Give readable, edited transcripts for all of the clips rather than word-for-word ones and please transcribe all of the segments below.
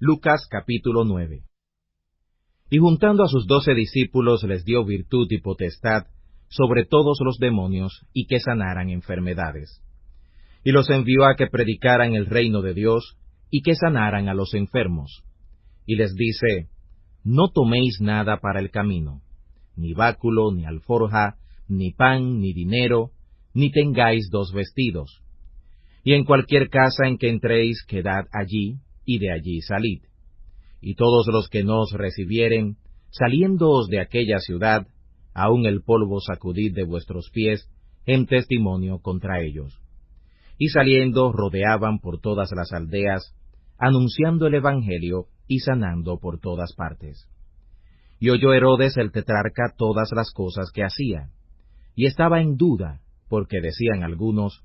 Lucas capítulo 9. Y juntando a sus 12 discípulos les dio virtud y potestad sobre todos los demonios y que sanaran enfermedades. Y los envió a que predicaran el reino de Dios y que sanaran a los enfermos. Y les dice: No toméis nada para el camino, ni báculo, ni alforja, ni pan, ni dinero, ni tengáis 2 vestidos. Y en cualquier casa en que entréis, quedad allí, y de allí salid. Y todos los que no os recibieren, saliéndoos de aquella ciudad, aun el polvo sacudid de vuestros pies, en testimonio contra ellos. Y saliendo rodeaban por todas las aldeas, anunciando el evangelio y sanando por todas partes. Y oyó Herodes el tetrarca todas las cosas que hacía, y estaba en duda, porque decían algunos: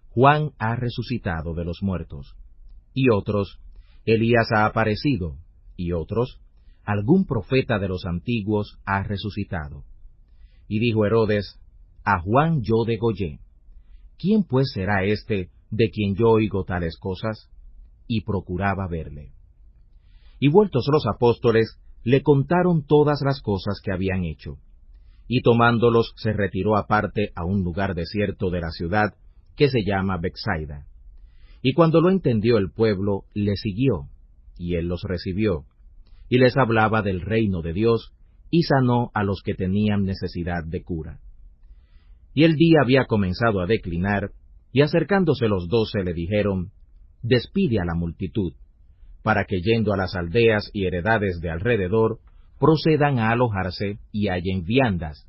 Juan ha resucitado de los muertos, y otros: Elías ha aparecido, y otros: algún profeta de los antiguos ha resucitado. Y dijo Herodes: A Juan yo degollé. ¿Quién pues será éste de quien yo oigo tales cosas? Y procuraba verle. Y vueltos los apóstoles, le contaron todas las cosas que habían hecho. Y tomándolos se retiró aparte a un lugar desierto de la ciudad, que se llama Betsaida. Y cuando lo entendió el pueblo, le siguió, y él los recibió, y les hablaba del reino de Dios, y sanó a los que tenían necesidad de cura. Y el día había comenzado a declinar, y acercándose los 12 le dijeron: Despide a la multitud, para que yendo a las aldeas y heredades de alrededor, procedan a alojarse y hallen viandas,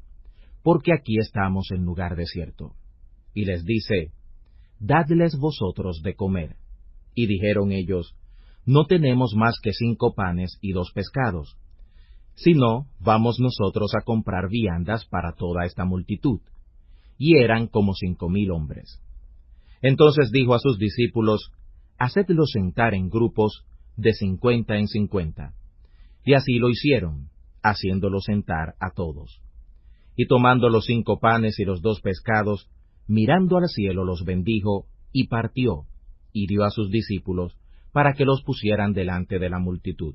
porque aquí estamos en lugar desierto. Y les dice: Dadles vosotros de comer. Y dijeron ellos: No tenemos más que 5 panes y 2 pescados. Si no, vamos nosotros a comprar viandas para toda esta multitud. Y eran como 5,000 hombres. Entonces dijo a sus discípulos: Hacedlos sentar en grupos de 50 en 50. Y así lo hicieron, haciéndolos sentar a todos. Y tomando los 5 panes y los 2 pescados, mirando al cielo los bendijo, y partió, y dio a sus discípulos, para que los pusieran delante de la multitud.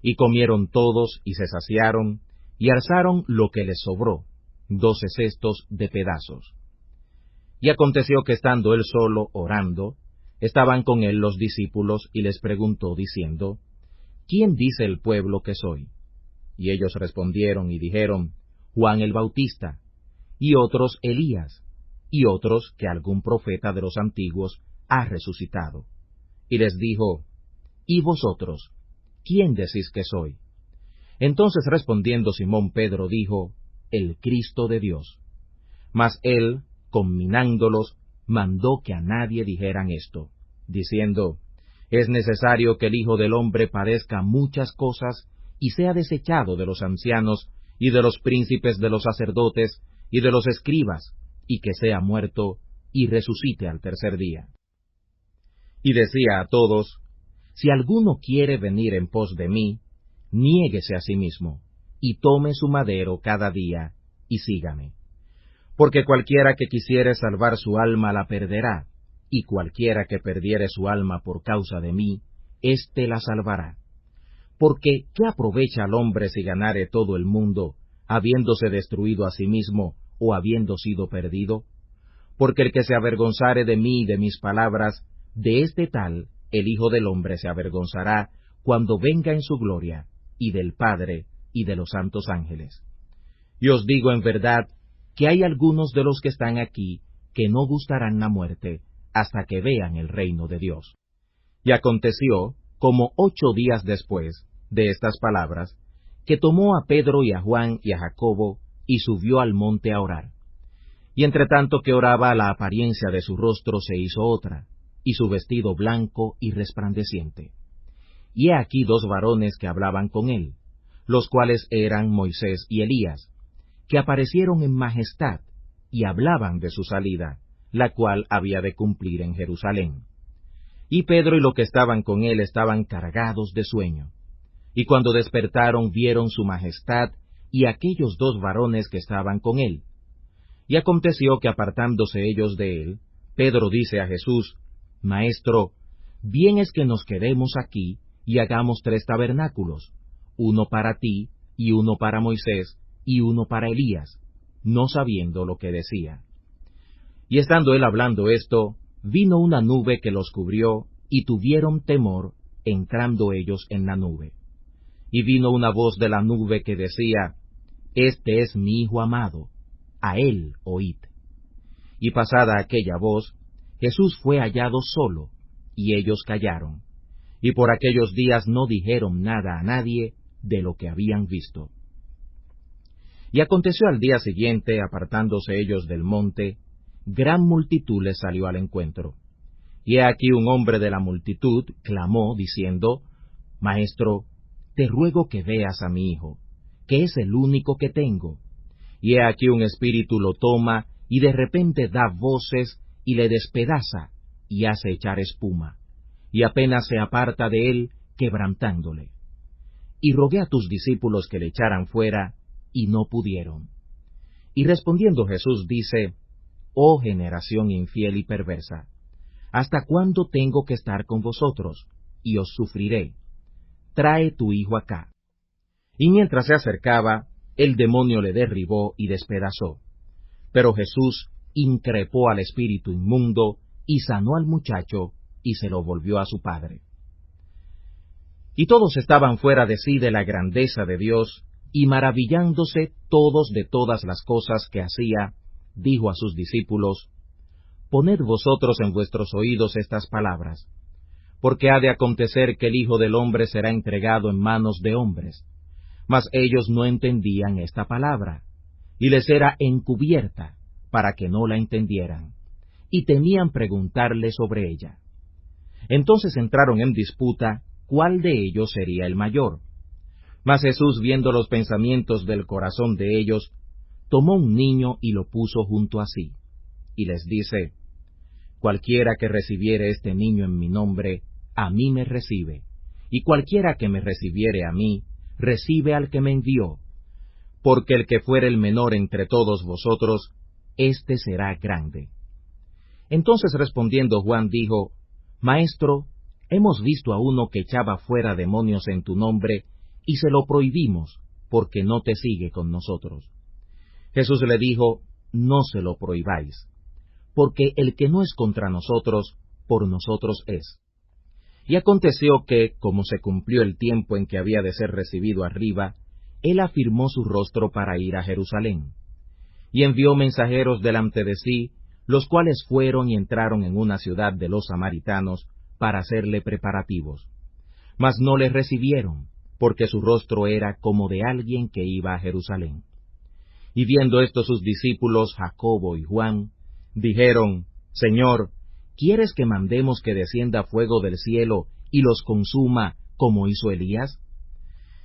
Y comieron todos, y se saciaron, y alzaron lo que les sobró, 12 cestos de pedazos. Y aconteció que estando él solo orando, estaban con él los discípulos, y les preguntó diciendo: ¿Quién dice el pueblo que soy? Y ellos respondieron y dijeron: Juan el Bautista, y otros Elías, y otros que algún profeta de los antiguos ha resucitado. Y les dijo: ¿Y vosotros, quién decís que soy? Entonces respondiendo Simón Pedro dijo: El Cristo de Dios. Mas él, conminándolos, mandó que a nadie dijeran esto, diciendo: Es necesario que el Hijo del Hombre padezca muchas cosas, y sea desechado de los ancianos, y de los príncipes de los sacerdotes, y de los escribas, y que sea muerto, y resucite al tercer día. Y decía a todos: Si alguno quiere venir en pos de mí, niéguese a sí mismo, y tome su madero cada día, y sígame. Porque cualquiera que quisiere salvar su alma la perderá, y cualquiera que perdiere su alma por causa de mí, éste la salvará. Porque ¿qué aprovecha al hombre si ganare todo el mundo, habiéndose destruido a sí mismo, o habiendo sido perdido? Porque el que se avergonzare de mí y de mis palabras, de este tal el Hijo del Hombre se avergonzará cuando venga en su gloria, y del Padre, y de los santos ángeles. Y os digo en verdad, que hay algunos de los que están aquí, que no gustarán la muerte, hasta que vean el reino de Dios. Y aconteció, como 8 días después de estas palabras, que tomó a Pedro y a Juan y a Jacobo, y subió al monte a orar. Y entre tanto que oraba, la apariencia de su rostro se hizo otra, y su vestido blanco y resplandeciente. Y he aquí 2 varones que hablaban con él, los cuales eran Moisés y Elías, que aparecieron en majestad, y hablaban de su salida, la cual había de cumplir en Jerusalén. Y Pedro y los que estaban con él estaban cargados de sueño. Y cuando despertaron vieron su majestad y aquellos 2 varones que estaban con él. Y aconteció que apartándose ellos de él, Pedro dice a Jesús: Maestro, bien es que nos quedemos aquí y hagamos 3 tabernáculos, uno para ti, y uno para Moisés, y uno para Elías, no sabiendo lo que decía. Y estando él hablando esto, vino una nube que los cubrió, y tuvieron temor, entrando ellos en la nube. Y vino una voz de la nube que decía, Este es mi Hijo amado, a él oíd. Y pasada aquella voz, Jesús fue hallado solo, y ellos callaron. Y por aquellos días no dijeron nada a nadie de lo que habían visto. Y aconteció al día siguiente, apartándose ellos del monte, gran multitud les salió al encuentro. Y he aquí un hombre de la multitud clamó, diciendo, Maestro, te ruego que veas a mi hijo, que es el único que tengo. Y he aquí un espíritu lo toma, y de repente da voces, y le despedaza, y hace echar espuma, y apenas se aparta de él, quebrantándole. Y rogué a tus discípulos que le echaran fuera, y no pudieron. Y respondiendo Jesús dice, Oh generación infiel y perversa, ¿hasta cuándo tengo que estar con vosotros? Y os sufriré. Trae tu hijo acá. Y mientras se acercaba, el demonio le derribó y despedazó. Pero Jesús increpó al espíritu inmundo, y sanó al muchacho, y se lo volvió a su padre. Y todos estaban fuera de sí de la grandeza de Dios, y maravillándose todos de todas las cosas que hacía, dijo a sus discípulos, Poned vosotros en vuestros oídos estas palabras, porque ha de acontecer que el Hijo del Hombre será entregado en manos de hombres. Mas ellos no entendían esta palabra, y les era encubierta, para que no la entendieran, y temían preguntarle sobre ella. Entonces entraron en disputa, cuál de ellos sería el mayor. Mas Jesús, viendo los pensamientos del corazón de ellos, tomó un niño y lo puso junto a sí, y les dice, Cualquiera que recibiere este niño en mi nombre, a mí me recibe, y cualquiera que me recibiere a mí, recibe al que me envió. Porque el que fuere el menor entre todos vosotros, éste será grande. Entonces respondiendo Juan dijo, Maestro, hemos visto a uno que echaba fuera demonios en tu nombre, y se lo prohibimos, porque no te sigue con nosotros. Jesús le dijo, No se lo prohibáis, porque el que no es contra nosotros, por nosotros es. Y aconteció que, como se cumplió el tiempo en que había de ser recibido arriba, él afirmó su rostro para ir a Jerusalén. Y envió mensajeros delante de sí, los cuales fueron y entraron en una ciudad de los samaritanos, para hacerle preparativos. Mas no le recibieron, porque su rostro era como de alguien que iba a Jerusalén. Y viendo esto sus discípulos, Jacobo y Juan, dijeron, Señor, ¿quieres que mandemos que descienda fuego del cielo y los consuma, como hizo Elías?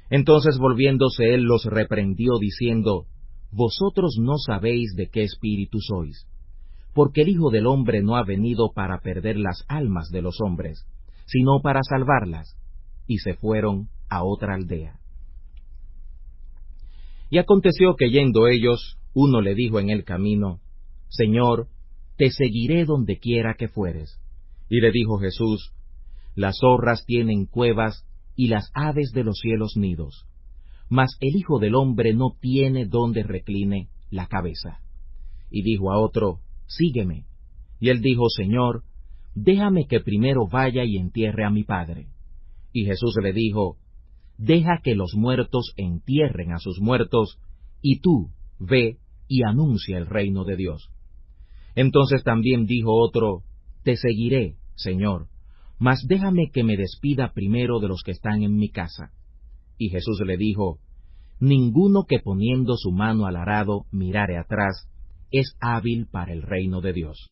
Entonces volviéndose él los reprendió, diciendo, Vosotros no sabéis de qué espíritu sois, porque el Hijo del Hombre no ha venido para perder las almas de los hombres, sino para salvarlas. Y se fueron a otra aldea. Y aconteció que yendo ellos, uno le dijo en el camino, Señor, te seguiré donde quiera que fueres. Y le dijo Jesús, Las zorras tienen cuevas, y las aves de los cielos nidos, mas el Hijo del Hombre no tiene donde recline la cabeza. Y dijo a otro, Sígueme. Y él dijo, Señor, déjame que primero vaya y entierre a mi padre. Y Jesús le dijo, Deja que los muertos entierren a sus muertos, y tú ve y anuncia el reino de Dios. Entonces también dijo otro, Te seguiré, Señor, mas déjame que me despida primero de los que están en mi casa. Y Jesús le dijo, Ninguno que poniendo su mano al arado mirare atrás, es hábil para el reino de Dios.